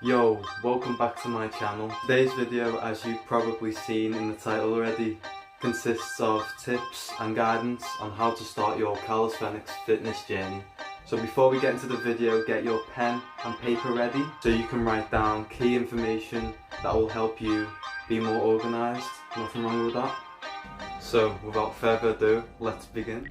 Yo, welcome back to my channel. Today's video, as you've probably seen in the title already, consists of tips and guidance on how to start your calisthenics fitness journey. So before we get into the video, get your pen and paper ready so you can write down key information that will help you be more organised. Nothing wrong with that. So without further ado, let's begin.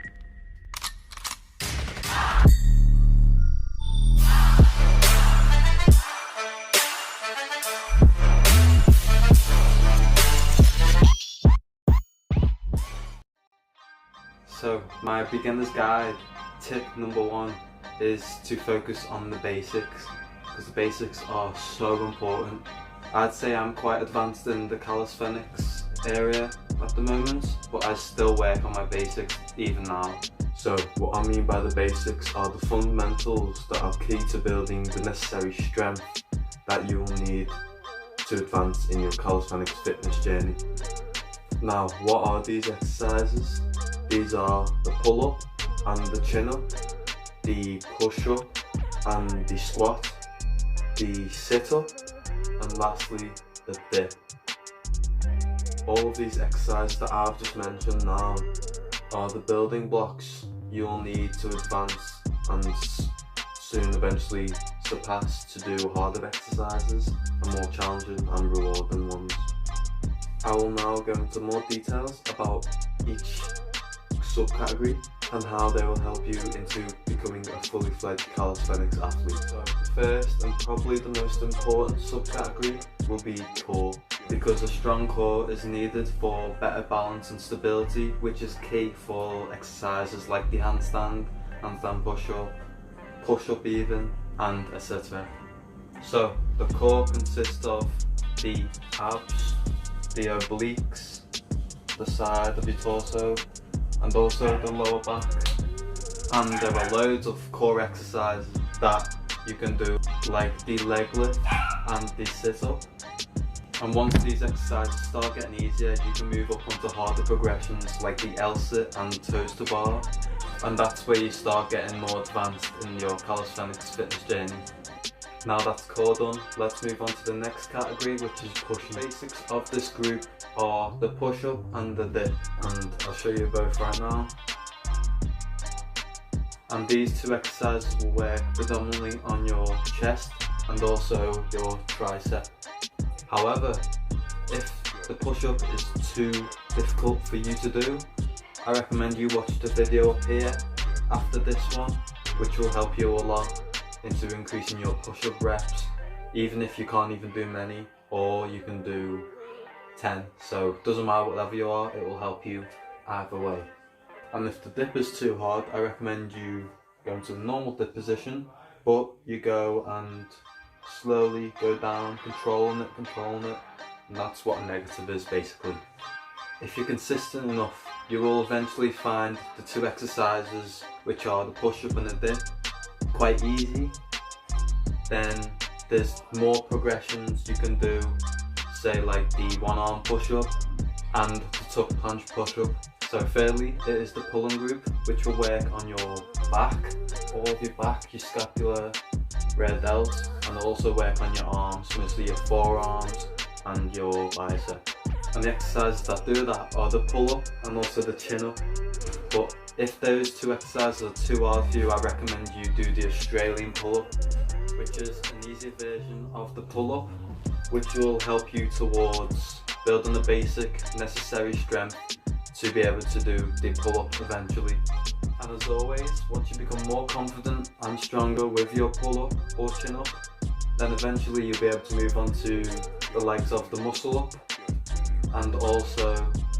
So my beginner's guide, tip number one, is to focus on the basics, because the basics are so important. I'd say I'm quite advanced in the calisthenics area at the moment, but I still work on my basics even now. So what I mean by the basics are the fundamentals that are key to building the necessary strength that you will need to advance in your calisthenics fitness journey. Now, what are these exercises? These are the pull-up and the chin-up, the push-up and the squat, the sit-up, and lastly the dip. All of these exercises that I've just mentioned now are the building blocks you'll need to advance and soon eventually surpass to do harder exercises and more challenging and rewarding ones. I will now go into more details about each subcategory and how they will help you into becoming a fully fledged calisthenics athlete. So the first and probably the most important subcategory will be core, because a strong core is needed for better balance and stability, which is key for exercises like the handstand, handstand push-up even, and etc. So the core consists of the abs, the obliques, the side of your torso, and also the lower back. And there are loads of core exercises that you can do, like the leg lift and the sit up. And once these exercises start getting easier, you can move up onto harder progressions like the L sit and toes to bar, and that's where you start getting more advanced in your calisthenics fitness journey. Now that's core done, let's move on to the next category, which is pushing. Basics of this group are the push-up and the dip, and I'll show you both right now. And these two exercises will work predominantly on your chest and also your tricep. However, if the push-up is too difficult for you to do, I recommend you watch the video up here after this one, which will help you a lot into increasing your push-up reps, even if you can't even do many, or you can do 10. So it doesn't matter what level you are, it will help you either way. And if the dip is too hard, I recommend you go into the normal dip position, but you go and slowly go down, controlling it, and that's what a negative is basically. If you're consistent enough, you will eventually find the two exercises, which are the push-up and the dip, quite easy. Then there's more progressions you can do, say like the one arm push-up and the tuck planche push-up. So thirdly, it is the pulling group, which will work on your back, all of your back, your scapula, rear delts, and also work on your arms, mostly your forearms and your bicep. And the exercises that do that are the pull-up and also the chin-up. But if those two exercises are too hard for you, I recommend you do the Australian pull-up, which is an easier version of the pull-up, which will help you towards building the basic necessary strength to be able to do the pull-up eventually. And as always, once you become more confident and stronger with your pull-up or chin-up, then eventually you'll be able to move on to the legs of the muscle-up and also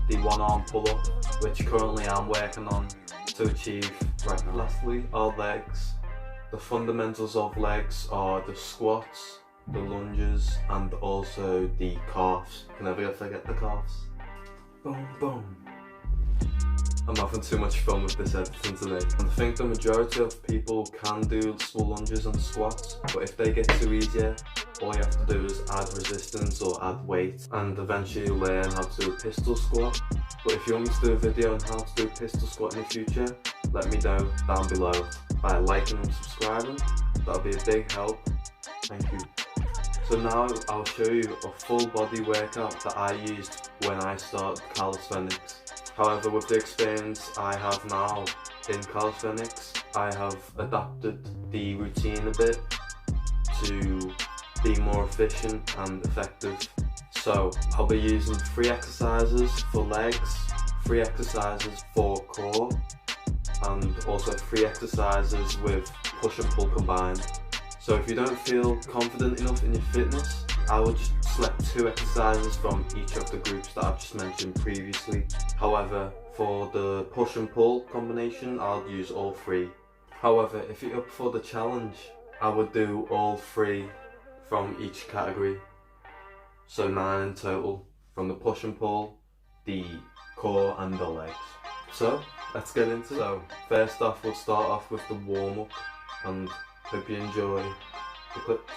the one-arm pull-up, which currently I'm working on to achieve right now. Lastly, our legs. The fundamentals of legs are the squats, the lunges, and also the calves. Can never forget the calves. Boom, boom. I'm having too much fun with this editing today. And I think the majority of people can do lunges and squats, but if they get too easier, all you have to do is add resistance or add weight, and eventually learn how to do a pistol squat. But if you want me to do a video on how to do a pistol squat in the future, let me know down below by liking and subscribing. That'll be a big help. Thank you. So now I'll show you a full body workout that I used when I started calisthenics. However, with the experience I have now in calisthenics, I have adapted the routine a bit to be more efficient and effective. So I'll be using 3 exercises for legs, 3 exercises for core, and also 3 exercises with push and pull combined. So if you don't feel confident enough in your fitness, I would just select 2 exercises from each of the groups that I've just mentioned previously. However, for the push and pull combination, I'll use all 3. However, if you're up for the challenge, I would do all 3 from each category. So 9 in total, from the push and pull, the core and the legs. So let's get into it. So first off, we'll start off with the warm up, and hope you enjoy the clips.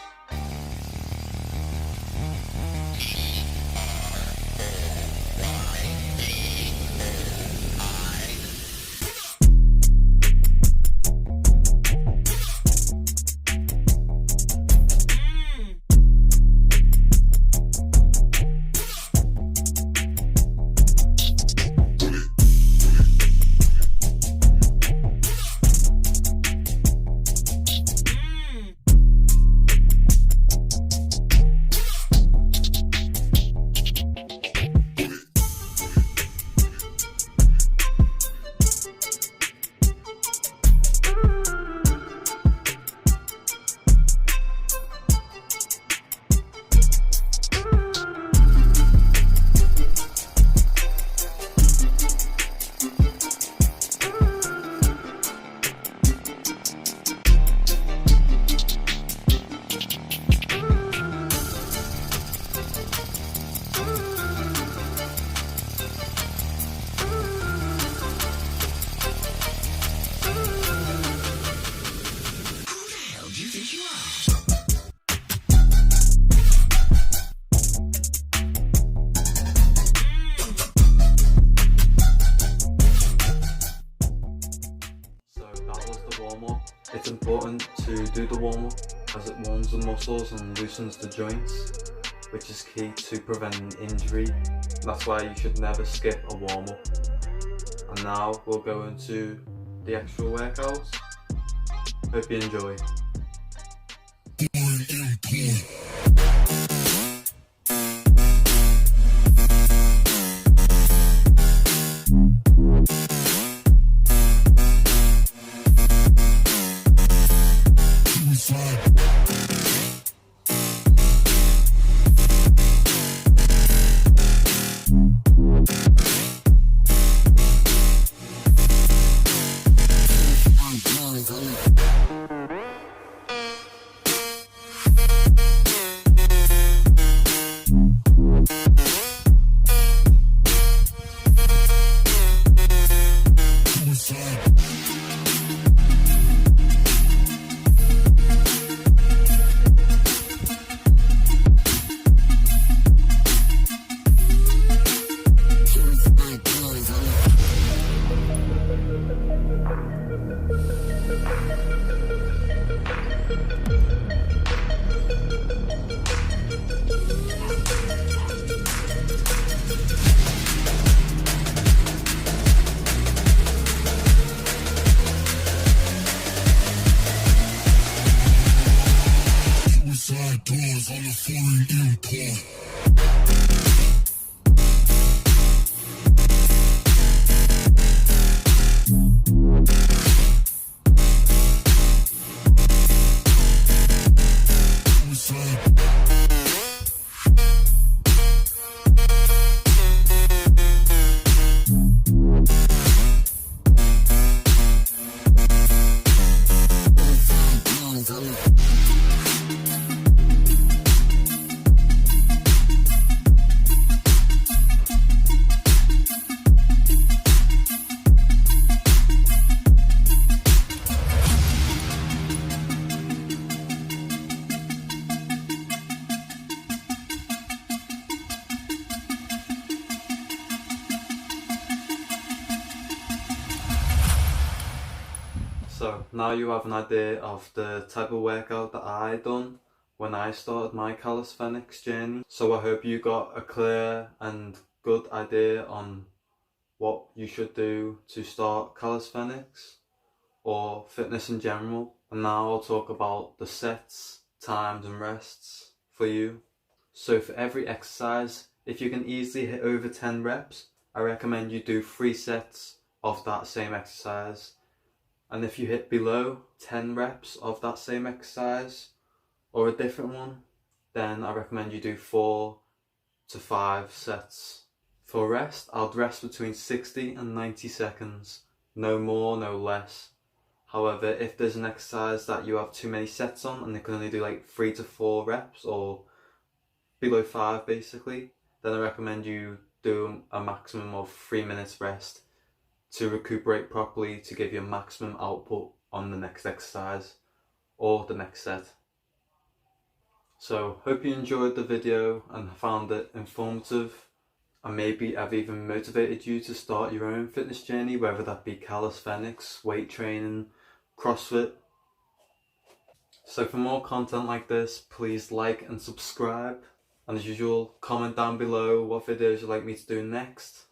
It's important to do the warm-up as it warms the muscles and loosens the joints, which is key to preventing injury. That's why you should never skip a warm-up. And now we'll go into the actual workouts. Hope you enjoy. Doors on the foreign import. So now you have an idea of the type of workout that I done when I started my calisthenics journey. So I hope you got a clear and good idea on what you should do to start calisthenics or fitness in general. And now I'll talk about the sets, times and rests for you. So for every exercise, if you can easily hit over 10 reps, I recommend you do 3 sets of that same exercise. And if you hit below 10 reps of that same exercise or a different one, then I recommend you do 4 to 5 sets. For rest, I'll rest between 60 and 90 seconds, no more, no less. However, if there's an exercise that you have too many sets on and you can only do like 3 to 4 reps or below 5 basically, then I recommend you do a maximum of 3 minutes rest to recuperate properly to give you maximum output on the next exercise or the next set. So hope you enjoyed the video and found it informative, and maybe I've even motivated you to start your own fitness journey, whether that be calisthenics, weight training, CrossFit. So for more content like this, please like and subscribe, and as usual, comment down below what videos you'd like me to do next.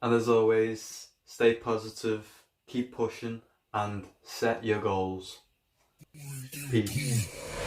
And as always, stay positive, keep pushing, and set your goals. Peace.